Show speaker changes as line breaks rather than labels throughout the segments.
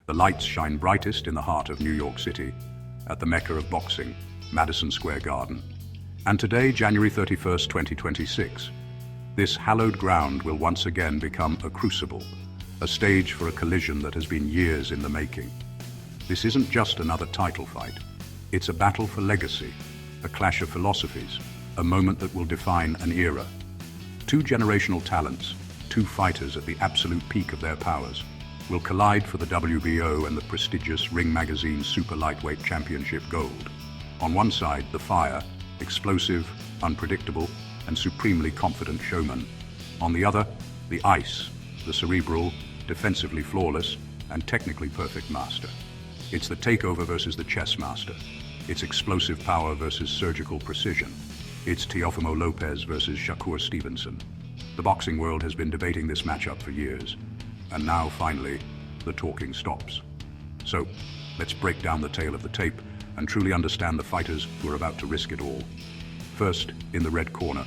The lights shine brightest in the heart of New York City, at the Mecca of boxing, Madison Square Garden. And today, January 31st, 2026, this hallowed ground will once again become a crucible, a stage for a collision that has been years in the making. This isn't just another title fight. It's a battle for legacy, a clash of philosophies, a moment that will define an era. Two generational talents, two fighters at the absolute peak of their powers, will collide for the WBO and the prestigious Ring Magazine Super Lightweight Championship gold. On one side, the fire, explosive, unpredictable, and supremely confident showman. On the other, the ice, the cerebral, defensively flawless, and technically perfect master. It's the Takeover versus the chess master. It's explosive power versus surgical precision. It's Teofimo Lopez versus Shakur Stevenson. The boxing world has been debating this matchup for years. And now, finally, the talking stops. So, let's break down the tale of the tape and truly understand the fighters who are about to risk it all. First, in the red corner,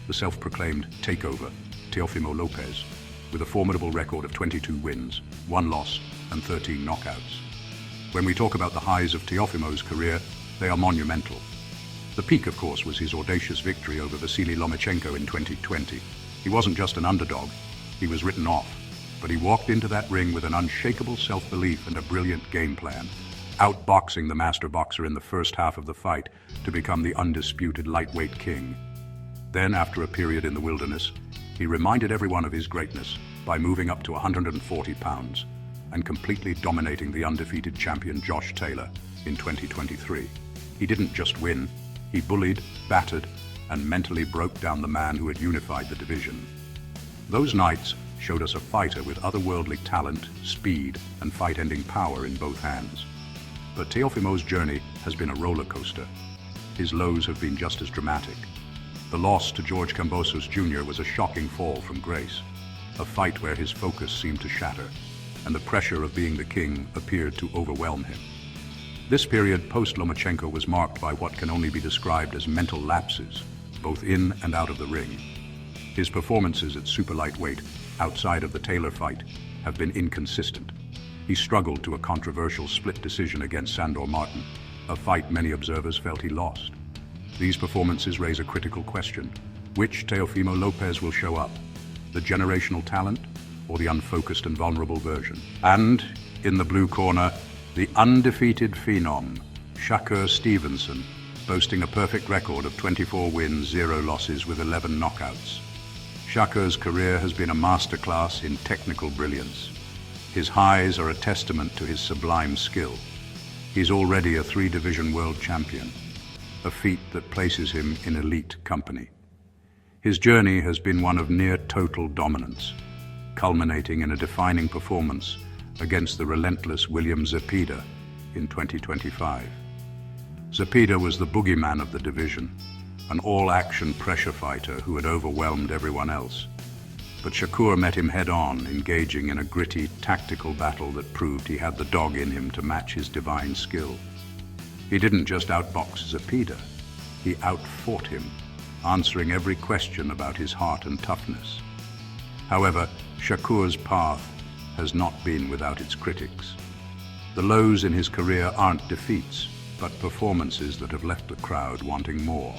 the self-proclaimed Takeover, Teofimo Lopez, with a formidable record of 22 wins, 1 loss, and 13 knockouts. When we talk about the highs of Teofimo's career, they are monumental. The peak, of course, was his audacious victory over Vasily Lomachenko in 2020. He wasn't just an underdog, he was written off. But he walked into that ring with an unshakable self-belief and a brilliant game plan, outboxing the master boxer in the first half of the fight to become the undisputed lightweight king. Then, after a period in the wilderness, he reminded everyone of his greatness by moving up to 140 pounds and completely dominating the undefeated champion Josh Taylor in 2023. He didn't just win, he bullied, battered, and mentally broke down the man who had unified the division. Those nights showed us a fighter with otherworldly talent, speed, and fight-ending power in both hands. But Teofimo's journey has been a roller coaster. His lows have been just as dramatic. The loss to George Kambosos Jr. was a shocking fall from grace, a fight where his focus seemed to shatter, and the pressure of being the king appeared to overwhelm him. This period post-Lomachenko was marked by what can only be described as mental lapses, both in and out of the ring. His performances at super lightweight, outside of the Taylor fight, have been inconsistent. He struggled to a controversial split decision against Sandor Martin, a fight many observers felt he lost. These performances raise a critical question. Which Teofimo Lopez will show up? The generational talent or the unfocused and vulnerable version? And, in the blue corner, the undefeated phenom, Shakur Stevenson, boasting a perfect record of 24 wins, 0 losses with 11 knockouts. Shakur's career has been a masterclass in technical brilliance. His highs are a testament to his sublime skill. He's already a 3-division world champion, a feat that places him in elite company. His journey has been one of near total dominance, culminating in a defining performance against the relentless William Zepeda in 2025. Zepeda was the boogeyman of the division, an all-action pressure fighter who had overwhelmed everyone else. But Shakur met him head-on, engaging in a gritty, tactical battle that proved he had the dog in him to match his divine skill. He didn't just outbox Zepeda, he outfought him, answering every question about his heart and toughness. However, Shakur's path has not been without its critics. The lows in his career aren't defeats, but performances that have left the crowd wanting more.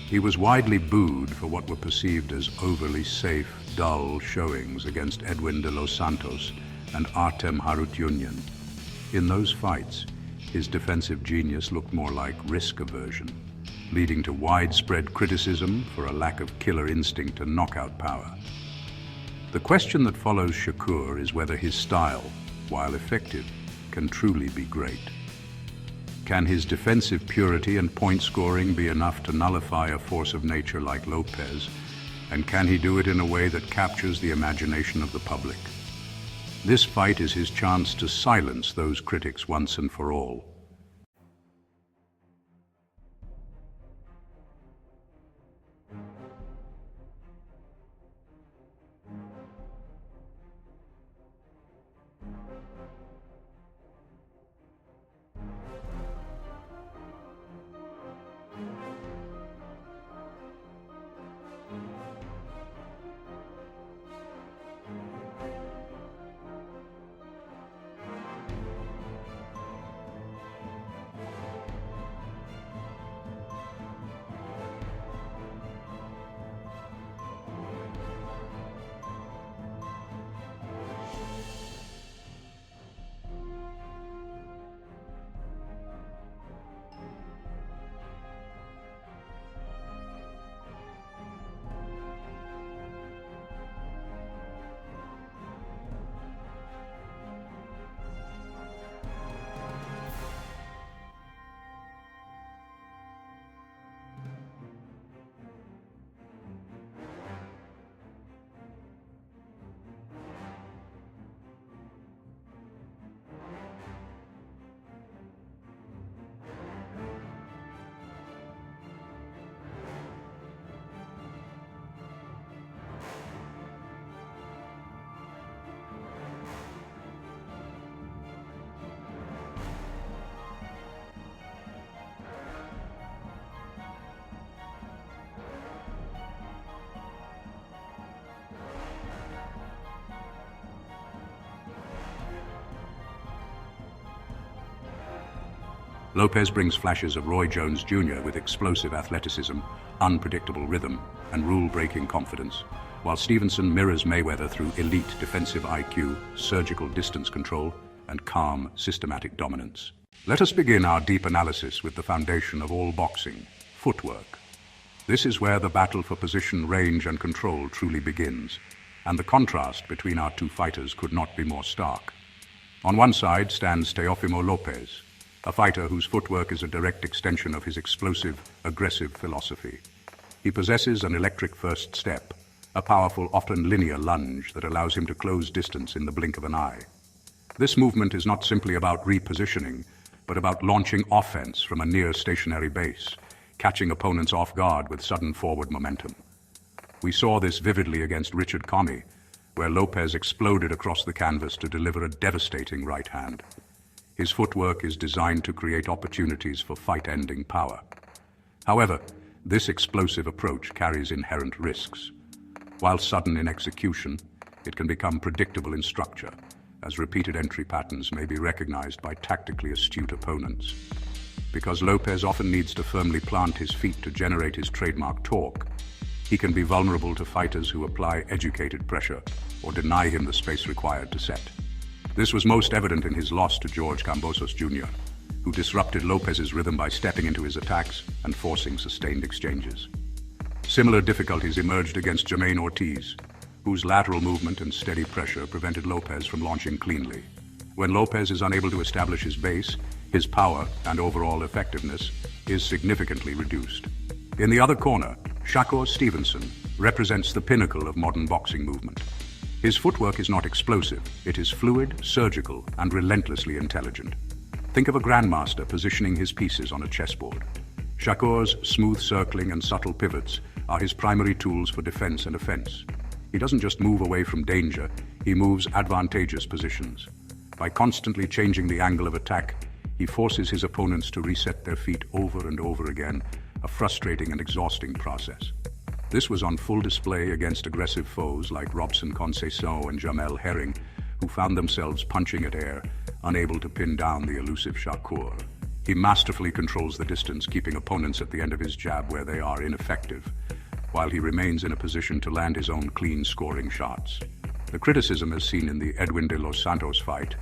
He was widely booed for what were perceived as overly safe, dull showings against Edwin de los Santos and Artem Harutyunyan. In those fights, his defensive genius looked more like risk aversion, leading to widespread criticism for a lack of killer instinct and knockout power. The question that follows Shakur is whether his style, while effective, can truly be great. Can his defensive purity and point scoring be enough to nullify a force of nature like Lopez? And can he do it in a way that captures the imagination of the public? This fight is his chance to silence those critics once and for all. Lopez brings flashes of Roy Jones Jr. with explosive athleticism, unpredictable rhythm, and rule-breaking confidence, while Stevenson mirrors Mayweather through elite defensive IQ, surgical distance control, and calm, systematic dominance. Let us begin our deep analysis with the foundation of all boxing, footwork. This is where the battle for position, range, and control truly begins, and the contrast between our two fighters could not be more stark. On one side stands Teofimo Lopez, a fighter whose footwork is a direct extension of his explosive, aggressive philosophy. He possesses an electric first step, a powerful, often linear lunge that allows him to close distance in the blink of an eye. This movement is not simply about repositioning, but about launching offense from a near-stationary base, catching opponents off guard with sudden forward momentum. We saw this vividly against Richard Comey, where Lopez exploded across the canvas to deliver a devastating right hand. His footwork is designed to create opportunities for fight-ending power. However, this explosive approach carries inherent risks. While sudden in execution, it can become predictable in structure, as repeated entry patterns may be recognized by tactically astute opponents. Because Lopez often needs to firmly plant his feet to generate his trademark torque, he can be vulnerable to fighters who apply educated pressure or deny him the space required to set. This was most evident in his loss to George Kambosos Jr., who disrupted Lopez's rhythm by stepping into his attacks and forcing sustained exchanges. Similar difficulties emerged against Jamaine Ortiz, whose lateral movement and steady pressure prevented Lopez from launching cleanly. When Lopez is unable to establish his base, his power and overall effectiveness is significantly reduced. In the other corner, Shakur Stevenson represents the pinnacle of modern boxing movement. His footwork is not explosive, it is fluid, surgical, and relentlessly intelligent. Think of a grandmaster positioning his pieces on a chessboard. Shakur's smooth circling and subtle pivots are his primary tools for defense and offense. He doesn't just move away from danger, he moves advantageous positions. By constantly changing the angle of attack, he forces his opponents to reset their feet over and over again, a frustrating and exhausting process. This was on full display against aggressive foes like Robson Conceição and Jamel Herring, who found themselves punching at air, unable to pin down the elusive Shakur. He masterfully controls the distance, keeping opponents at the end of his jab where they are ineffective, while he remains in a position to land his own clean scoring shots. The criticism, as seen in the Edwin de los Santos fight,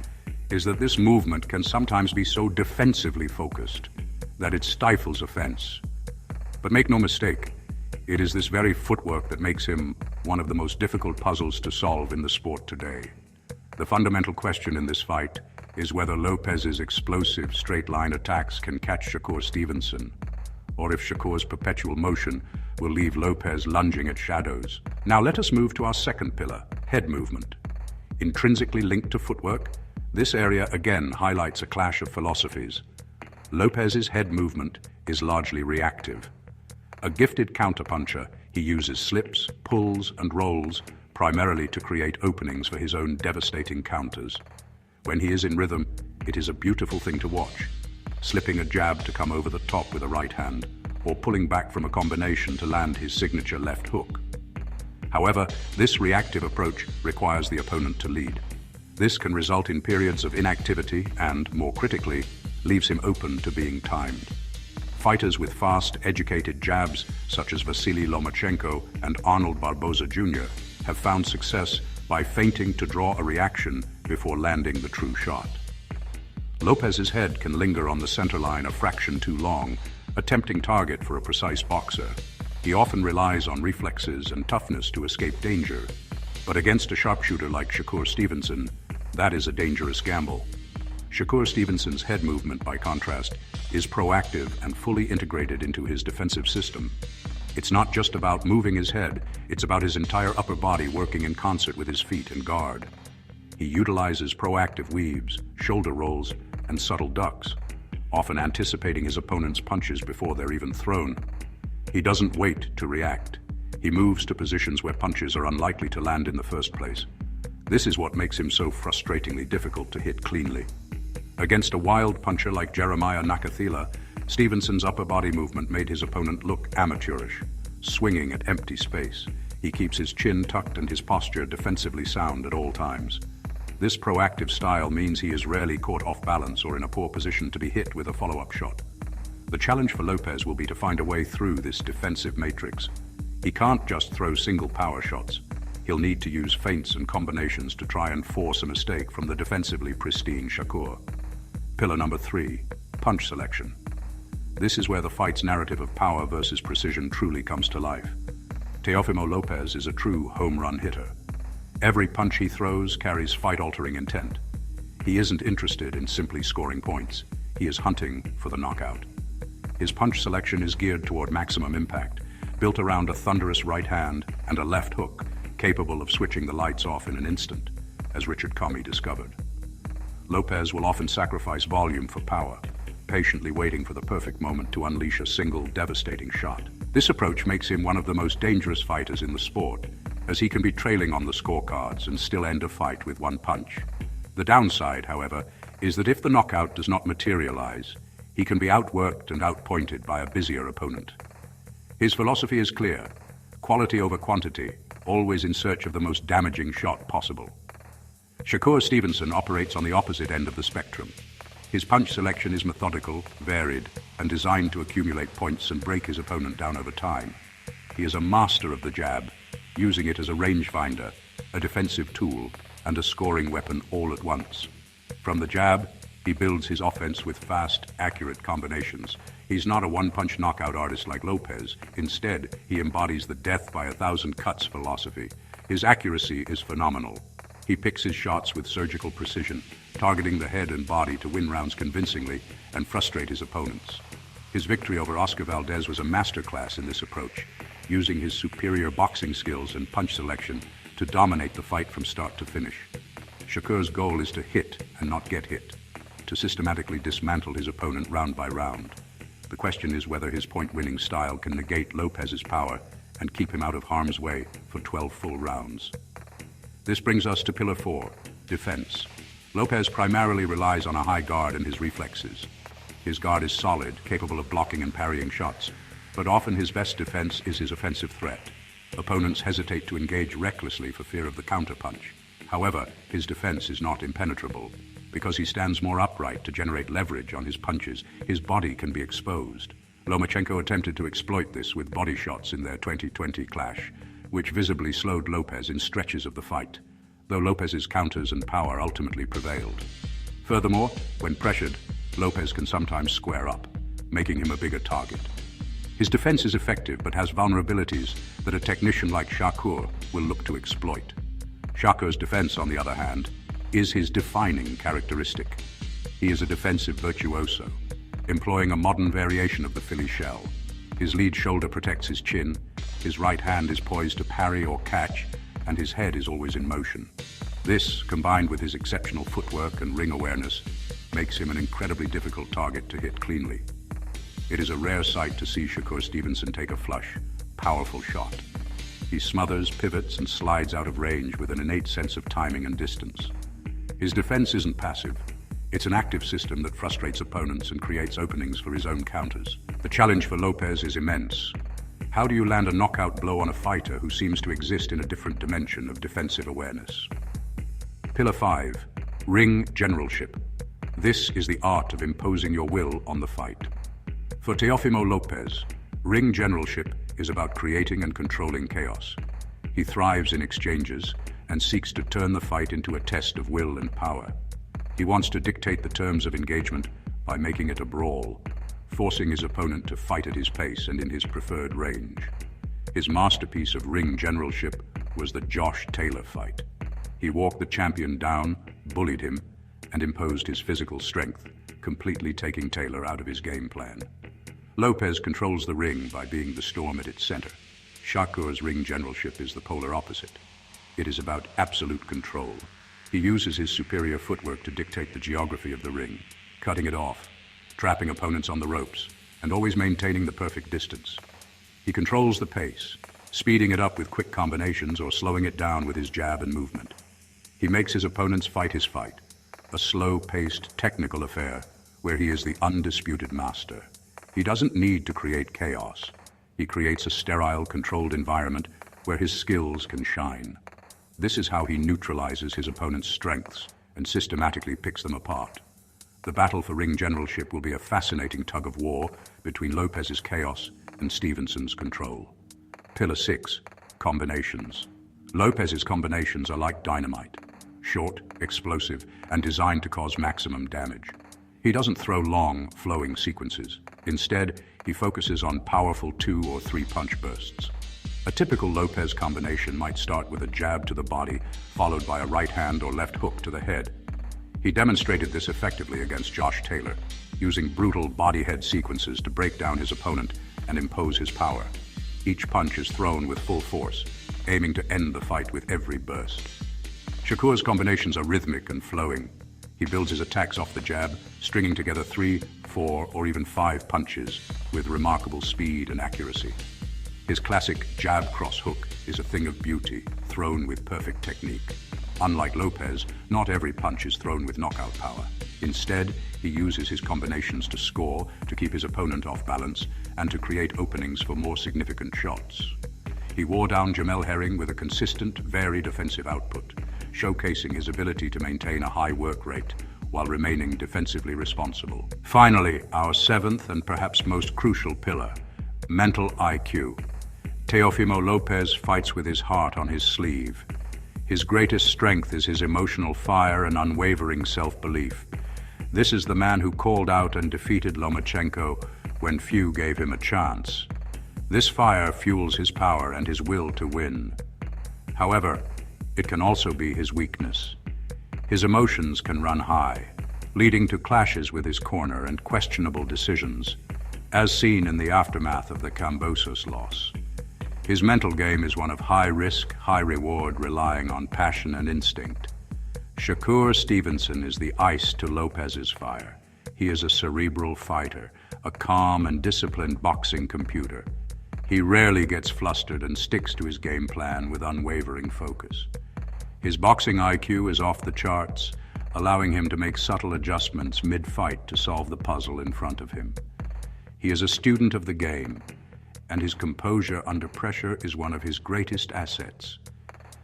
is that this movement can sometimes be so defensively focused that it stifles offense. But make no mistake, it is this very footwork that makes him one of the most difficult puzzles to solve in the sport today. The fundamental question in this fight is whether Lopez's explosive straight-line attacks can catch Shakur Stevenson, or if Shakur's perpetual motion will leave Lopez lunging at shadows. Now let us move to our second pillar, head movement. Intrinsically linked to footwork, this area again highlights a clash of philosophies. Lopez's head movement is largely reactive. A gifted counterpuncher, he uses slips, pulls, and rolls primarily to create openings for his own devastating counters. When he is in rhythm, it is a beautiful thing to watch, slipping a jab to come over the top with a right hand, or pulling back from a combination to land his signature left hook. However, this reactive approach requires the opponent to lead. This can result in periods of inactivity and, more critically, leaves him open to being timed. Fighters with fast, educated jabs, such as Vasily Lomachenko and Arnold Barboza Jr., have found success by feinting to draw a reaction before landing the true shot. Lopez's head can linger on the center line a fraction too long, a tempting target for a precise boxer. He often relies on reflexes and toughness to escape danger, but against a sharpshooter like Shakur Stevenson, that is a dangerous gamble. Shakur Stevenson's head movement, by contrast, is proactive and fully integrated into his defensive system. It's not just about moving his head, it's about his entire upper body working in concert with his feet and guard. He utilizes proactive weaves, shoulder rolls, and subtle ducks, often anticipating his opponent's punches before they're even thrown. He doesn't wait to react. He moves to positions where punches are unlikely to land in the first place. This is what makes him so frustratingly difficult to hit cleanly. Against a wild puncher like Jeremiah Nakathila, Stevenson's upper body movement made his opponent look amateurish, swinging at empty space. He keeps his chin tucked and his posture defensively sound at all times. This proactive style means he is rarely caught off balance or in a poor position to be hit with a follow-up shot. The challenge for Lopez will be to find a way through this defensive matrix. He can't just throw single power shots. He'll need to use feints and combinations to try and force a mistake from the defensively pristine Shakur. Pillar number 3, punch selection. This is where the fight's narrative of power versus precision truly comes to life. Teofimo Lopez is a true home run hitter. Every punch he throws carries fight-altering intent. He isn't interested in simply scoring points. He is hunting for the knockout. His punch selection is geared toward maximum impact, built around a thunderous right hand and a left hook, capable of switching the lights off in an instant, as Richard Comey discovered. Lopez will often sacrifice volume for power, patiently waiting for the perfect moment to unleash a single devastating shot. This approach makes him one of the most dangerous fighters in the sport, as he can be trailing on the scorecards and still end a fight with one punch. The downside, however, is that if the knockout does not materialize, he can be outworked and outpointed by a busier opponent. His philosophy is clear: quality over quantity, always in search of the most damaging shot possible. Shakur Stevenson operates on the opposite end of the spectrum. His punch selection is methodical, varied, and designed to accumulate points and break his opponent down over time. He is a master of the jab, using it as a rangefinder, a defensive tool, and a scoring weapon all at once. From the jab, he builds his offense with fast, accurate combinations. He's not a one-punch knockout artist like Lopez. Instead, he embodies the death by 1,000 cuts philosophy. His accuracy is phenomenal. He picks his shots with surgical precision, targeting the head and body to win rounds convincingly and frustrate his opponents. His victory over Oscar Valdez was a masterclass in this approach, using his superior boxing skills and punch selection to dominate the fight from start to finish. Shakur's goal is to hit and not get hit, to systematically dismantle his opponent round by round. The question is whether his point-winning style can negate Lopez's power and keep him out of harm's way for 12 full rounds. This brings us to Pillar 4, defense. Lopez primarily relies on a high guard and his reflexes. His guard is solid, capable of blocking and parrying shots, but often his best defense is his offensive threat. Opponents hesitate to engage recklessly for fear of the counterpunch. However, his defense is not impenetrable. Because he stands more upright to generate leverage on his punches, his body can be exposed. Lomachenko attempted to exploit this with body shots in their 2020 clash, which visibly slowed Lopez in stretches of the fight, though Lopez's counters and power ultimately prevailed. Furthermore, when pressured, Lopez can sometimes square up, making him a bigger target. His defense is effective but has vulnerabilities that a technician like Shakur will look to exploit. Shakur's defense, on the other hand, is his defining characteristic. He is a defensive virtuoso, employing a modern variation of the Philly shell. His lead shoulder protects his chin, his right hand is poised to parry or catch, and his head is always in motion. This, combined with his exceptional footwork and ring awareness, makes him an incredibly difficult target to hit cleanly. It is a rare sight to see Shakur Stevenson take a flush, powerful shot. He smothers, pivots, and slides out of range with an innate sense of timing and distance. His defense isn't passive. It's an active system that frustrates opponents and creates openings for his own counters. The challenge for Lopez is immense. How do you land a knockout blow on a fighter who seems to exist in a different dimension of defensive awareness? Pillar 5, ring generalship. This is the art of imposing your will on the fight. For Teofimo Lopez, ring generalship is about creating and controlling chaos. He thrives in exchanges and seeks to turn the fight into a test of will and power. He wants to dictate the terms of engagement by making it a brawl, forcing his opponent to fight at his pace and in his preferred range. His masterpiece of ring generalship was the Josh Taylor fight. He walked the champion down, bullied him, and imposed his physical strength, completely taking Taylor out of his game plan. Lopez controls the ring by being the storm at its center. Shakur's ring generalship is the polar opposite. It is about absolute control. He uses his superior footwork to dictate the geography of the ring, cutting it off, trapping opponents on the ropes, and always maintaining the perfect distance. He controls the pace, speeding it up with quick combinations or slowing it down with his jab and movement. He makes his opponents fight his fight, a slow-paced, technical affair where he is the undisputed master. He doesn't need to create chaos. He creates a sterile, controlled environment where his skills can shine. This is how he neutralizes his opponent's strengths and systematically picks them apart. The battle for ring generalship will be a fascinating tug-of-war between Lopez's chaos and Stevenson's control. Pillar 6. Combinations. Lopez's combinations are like dynamite, short, explosive, and designed to cause maximum damage. He doesn't throw long, flowing sequences. Instead, he focuses on powerful 2 or 3 punch bursts. A typical Lopez combination might start with a jab to the body, followed by a right hand or left hook to the head. He demonstrated this effectively against Josh Taylor, using brutal body-head sequences to break down his opponent and impose his power. Each punch is thrown with full force, aiming to end the fight with every burst. Shakur's combinations are rhythmic and flowing. He builds his attacks off the jab, stringing together 3, 4, or even 5 punches with remarkable speed and accuracy. His classic jab cross hook is a thing of beauty, thrown with perfect technique. Unlike Lopez, not every punch is thrown with knockout power. Instead, he uses his combinations to score, to keep his opponent off balance, and to create openings for more significant shots. He wore down Jamel Herring with a consistent, varied offensive output, showcasing his ability to maintain a high work rate while remaining defensively responsible. Finally, our 7th and perhaps most crucial pillar, mental IQ. Teofimo Lopez fights with his heart on his sleeve. His greatest strength is his emotional fire and unwavering self-belief. This is the man who called out and defeated Lomachenko when few gave him a chance. This fire fuels his power and his will to win. However, it can also be his weakness. His emotions can run high, leading to clashes with his corner and questionable decisions, as seen in the aftermath of the Kambosos loss. His mental game is one of high risk, high reward, relying on passion and instinct. Shakur Stevenson is the ice to Lopez's fire. He is a cerebral fighter, a calm and disciplined boxing computer. He rarely gets flustered and sticks to his game plan with unwavering focus. His boxing IQ is off the charts, allowing him to make subtle adjustments mid-fight to solve the puzzle in front of him. He is a student of the game, and his composure under pressure is one of his greatest assets.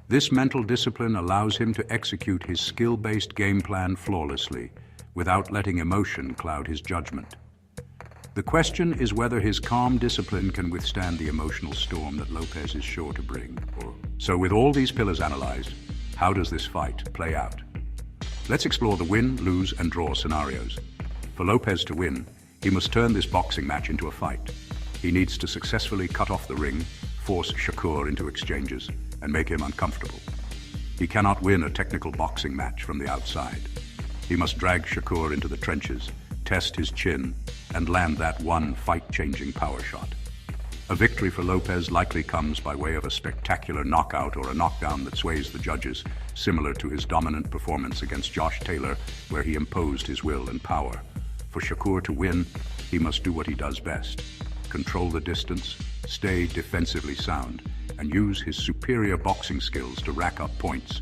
This mental discipline allows him to execute his skill-based game plan flawlessly, without letting emotion cloud his judgment. The question is whether his calm discipline can withstand the emotional storm that Lopez is sure to bring. So with all these pillars analyzed, how does this fight play out? Let's explore the win, lose, and draw scenarios. For Lopez to win, he must turn this boxing match into a fight. He needs to successfully cut off the ring, force Shakur into exchanges, and make him uncomfortable. He cannot win a technical boxing match from the outside. He must drag Shakur into the trenches, test his chin, and land that one fight-changing power shot. A victory for Lopez likely comes by way of a spectacular knockout or a knockdown that sways the judges, similar to his dominant performance against Josh Taylor, where he imposed his will and power. For Shakur to win, he must do what he does best: control the distance, stay defensively sound, and use his superior boxing skills to rack up points.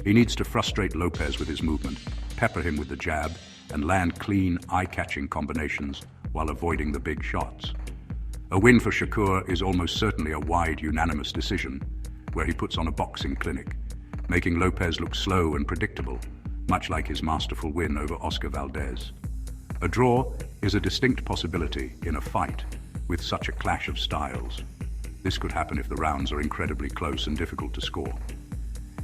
He needs to frustrate Lopez with his movement, pepper him with the jab, and land clean, eye-catching combinations while avoiding the big shots. A win for Shakur is almost certainly a wide, unanimous decision, where he puts on a boxing clinic, making Lopez look slow and predictable, much like his masterful win over Oscar Valdez. A draw is a distinct possibility in a fight with such a clash of styles. This could happen if the rounds are incredibly close and difficult to score.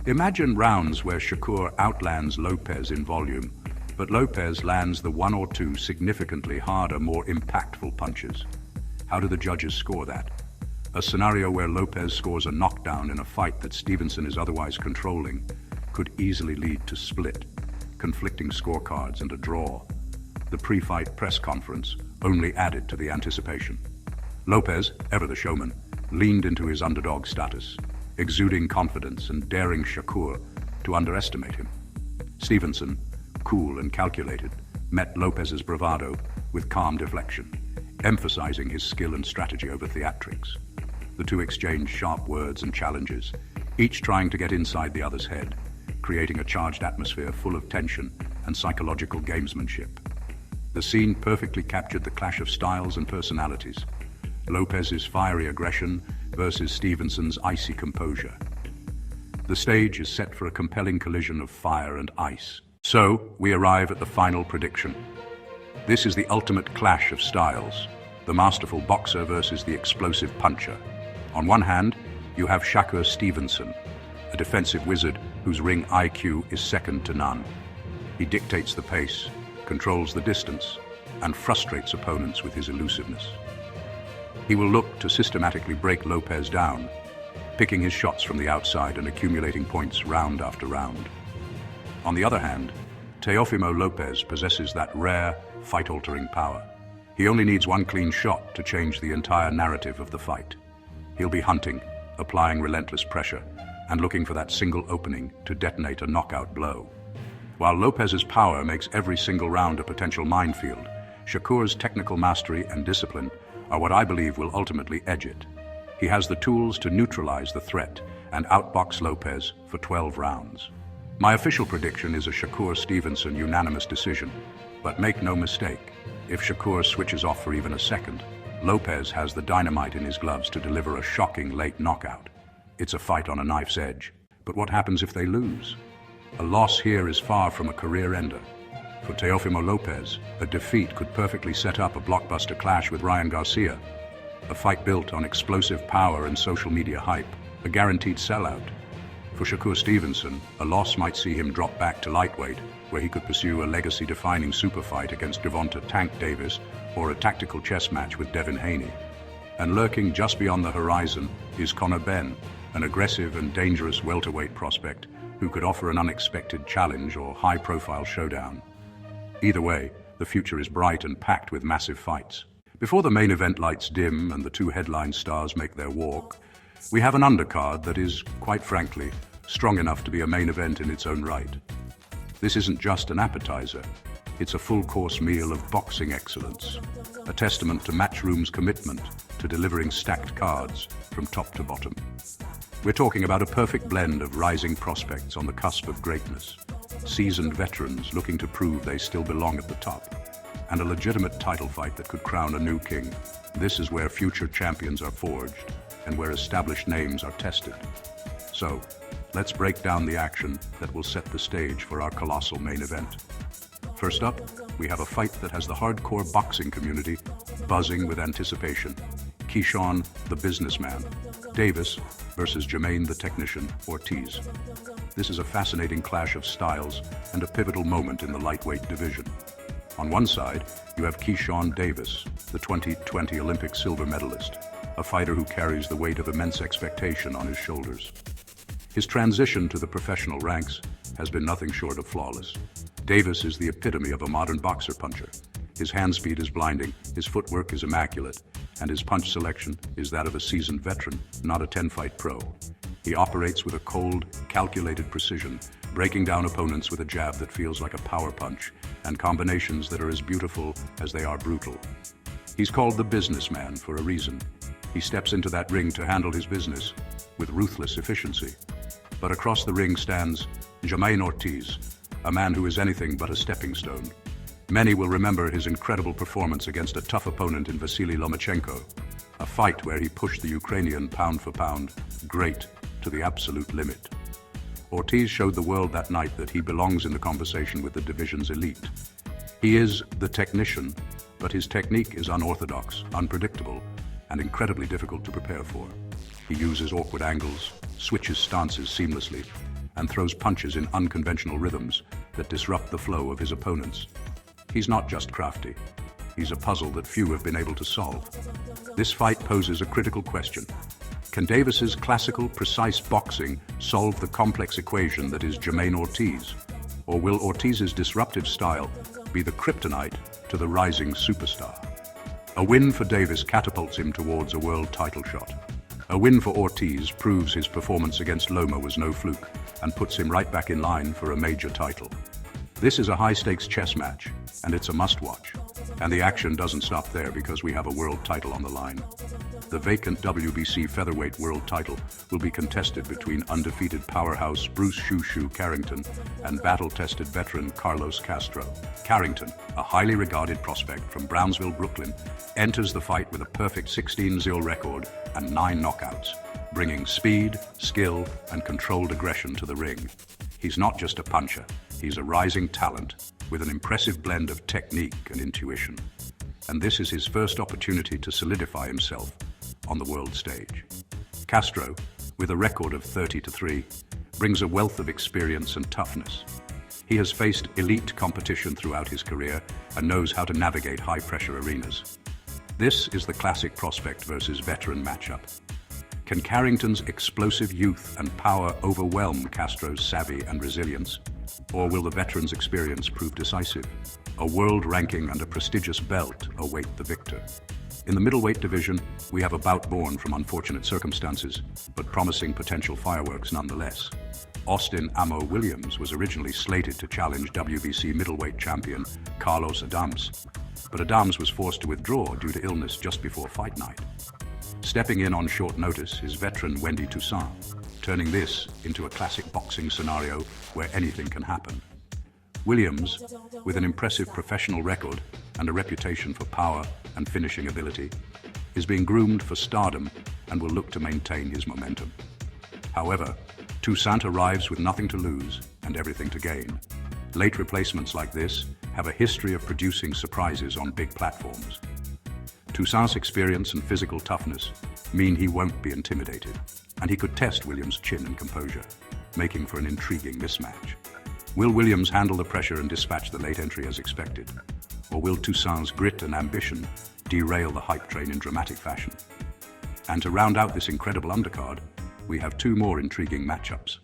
Imagine rounds where Shakur outlands Lopez in volume, but Lopez lands the 1 or 2 significantly harder, more impactful punches. How do the judges score that? A scenario where Lopez scores a knockdown in a fight that Stevenson is otherwise controlling could easily lead to split, conflicting scorecards, and a draw. The pre-fight press conference only added to the anticipation. Lopez, ever the showman, leaned into his underdog status, exuding confidence and daring Shakur to underestimate him. Stevenson, cool and calculated, met Lopez's bravado with calm deflection, emphasizing his skill and strategy over theatrics. The two exchanged sharp words and challenges, each trying to get inside the other's head, creating a charged atmosphere full of tension and psychological gamesmanship. The scene perfectly captured the clash of styles and personalities, Lopez's fiery aggression versus Stevenson's icy composure. The stage is set for a compelling collision of fire and ice. So, we arrive at the final prediction. This is the ultimate clash of styles, the masterful boxer versus the explosive puncher. On one hand, you have Shakur Stevenson, a defensive wizard whose ring IQ is second to none. He dictates the pace, controls the distance, and frustrates opponents with his elusiveness. He will look to systematically break Lopez down, picking his shots from the outside and accumulating points round after round. On the other hand, Teofimo Lopez possesses that rare, fight-altering power. He only needs one clean shot to change the entire narrative of the fight. He'll be hunting, applying relentless pressure, and looking for that single opening to detonate a knockout blow. While Lopez's power makes every single round a potential minefield, Shakur's technical mastery and discipline are what I believe will ultimately edge it. He has the tools to neutralize the threat and outbox Lopez for 12 rounds. My official prediction is a Shakur Stevenson unanimous decision, but make no mistake, if Shakur switches off for even a second, Lopez has the dynamite in his gloves to deliver a shocking late knockout. It's a fight on a knife's edge, but what happens if they lose? A loss here is far from a career ender. For Teofimo Lopez, a defeat could perfectly set up a blockbuster clash with Ryan Garcia, a fight built on explosive power and social media hype, a guaranteed sellout. For Shakur Stevenson, a loss might see him drop back to lightweight, where he could pursue a legacy-defining super fight against Gervonta Tank Davis or a tactical chess match with Devin Haney. And lurking just beyond the horizon is Conor Benn, an aggressive and dangerous welterweight prospect who could offer an unexpected challenge or high-profile showdown. Either way, the future is bright and packed with massive fights. Before the main event lights dim and the two headline stars make their walk, we have an undercard that is, quite frankly, strong enough to be a main event in its own right. This isn't just an appetizer, it's a full-course meal of boxing excellence, a testament to Matchroom's commitment to delivering stacked cards from top to bottom. We're talking about a perfect blend of rising prospects on the cusp of greatness, seasoned veterans looking to prove they still belong at the top, and a legitimate title fight that could crown a new king. This is where future champions are forged and where established names are tested. So, let's break down the action that will set the stage for our colossal main event. First up, we have a fight that has the hardcore boxing community buzzing with anticipation. Keyshawn, the businessman, Davis versus Jamaine, the technician, Ortiz. This is a fascinating clash of styles and a pivotal moment in the lightweight division. On one side, you have Keyshawn Davis, the 2020 Olympic silver medalist, a fighter who carries the weight of immense expectation on his shoulders. His transition to the professional ranks has been nothing short of flawless. Davis is the epitome of a modern boxer puncher. His hand speed is blinding, his footwork is immaculate, and his punch selection is that of a seasoned veteran, not a 10-fight pro. He operates with a cold, calculated precision, breaking down opponents with a jab that feels like a power punch, and combinations that are as beautiful as they are brutal. He's called the businessman for a reason. He steps into that ring to handle his business with ruthless efficiency. But across the ring stands Jamaine Ortiz, a man who is anything but a stepping stone. Many will remember his incredible performance against a tough opponent in Vasily Lomachenko, a fight where he pushed the Ukrainian pound for pound great to the absolute limit. Ortiz showed the world that night that he belongs in the conversation with the division's elite. He is the technician, but his technique is unorthodox, unpredictable, and incredibly difficult to prepare for. He uses awkward angles, switches stances seamlessly, and throws punches in unconventional rhythms that disrupt the flow of his opponents. He's not just crafty, he's a puzzle that few have been able to solve. This fight poses a critical question. Can Davis's classical, precise boxing solve the complex equation that is Jamaine Ortiz? Or will Ortiz's disruptive style be the kryptonite to the rising superstar? A win for Davis catapults him towards a world title shot. A win for Ortiz proves his performance against Loma was no fluke and puts him right back in line for a major title. This is a high-stakes chess match, and it's a must-watch. And the action doesn't stop there because we have a world title on the line. The vacant WBC featherweight world title will be contested between undefeated powerhouse Bruce "Shoo Shoo" Carrington and battle-tested veteran Carlos Castro. Carrington, a highly regarded prospect from Brownsville, Brooklyn, enters the fight with a perfect 16-0 record and 9 knockouts. bringing speed, skill, and controlled aggression to the ring. He's not just a puncher, he's a rising talent with an impressive blend of technique and intuition. And this is his first opportunity to solidify himself on the world stage. Castro, with a record of 30-3, brings a wealth of experience and toughness. He has faced elite competition throughout his career and knows how to navigate high-pressure arenas. This is the classic prospect versus veteran matchup. Can Carrington's explosive youth and power overwhelm Castro's savvy and resilience? Or will the veteran's experience prove decisive? A world ranking and a prestigious belt await the victor. In the middleweight division, we have a bout born from unfortunate circumstances, but promising potential fireworks nonetheless. Austin "Amo" Williams was originally slated to challenge WBC middleweight champion Carlos Adams, but Adams was forced to withdraw due to illness just before fight night. Stepping in on short notice is veteran Wendy Toussaint, turning this into a classic boxing scenario where anything can happen. Williams, with an impressive professional record and a reputation for power and finishing ability, is being groomed for stardom and will look to maintain his momentum. However, Toussaint arrives with nothing to lose and everything to gain. Late replacements like this have a history of producing surprises on big platforms. Toussaint's experience and physical toughness mean he won't be intimidated, and he could test Williams' chin and composure, making for an intriguing mismatch. Will Williams handle the pressure and dispatch the late entry as expected? Or will Toussaint's grit and ambition derail the hype train in dramatic fashion? And to round out this incredible undercard, we have two more intriguing matchups.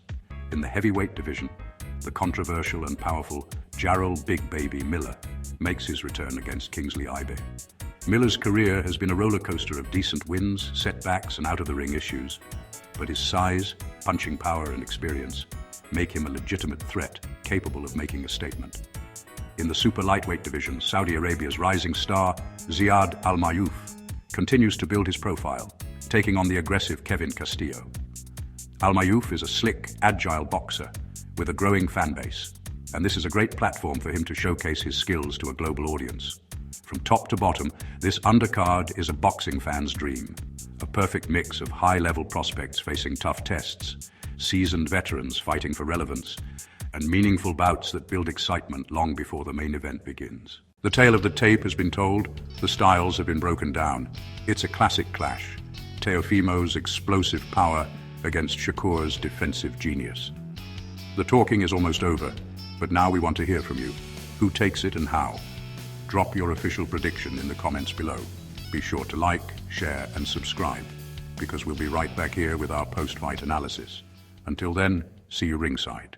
In the heavyweight division, the controversial and powerful Jarrell "Big Baby" Miller makes his return against Kingsley Ibeh. Miller's career has been a roller coaster of decent wins, setbacks, and out-of-the-ring issues, but his size, punching power, and experience make him a legitimate threat capable of making a statement. In the super lightweight division, Saudi Arabia's rising star, Ziyad Al Maayouf, continues to build his profile, taking on the aggressive Castillo. Al Maayouf is a slick, agile boxer with a growing fan base, and this is a great platform for him to showcase his skills to a global audience. From top to bottom, this undercard is a boxing fan's dream, a perfect mix of high-level prospects facing tough tests, seasoned veterans fighting for relevance, and meaningful bouts that build excitement long before the main event begins. The tale of the tape has been told, the styles have been broken down. It's a classic clash. Teofimo's explosive power against Shakur's defensive genius. The talking is almost over, but now we want to hear from you. Who takes it and how? Drop your official prediction in the comments below. Be sure to like, share, and subscribe, because we'll be right back here with our post-fight analysis. Until then, see you ringside.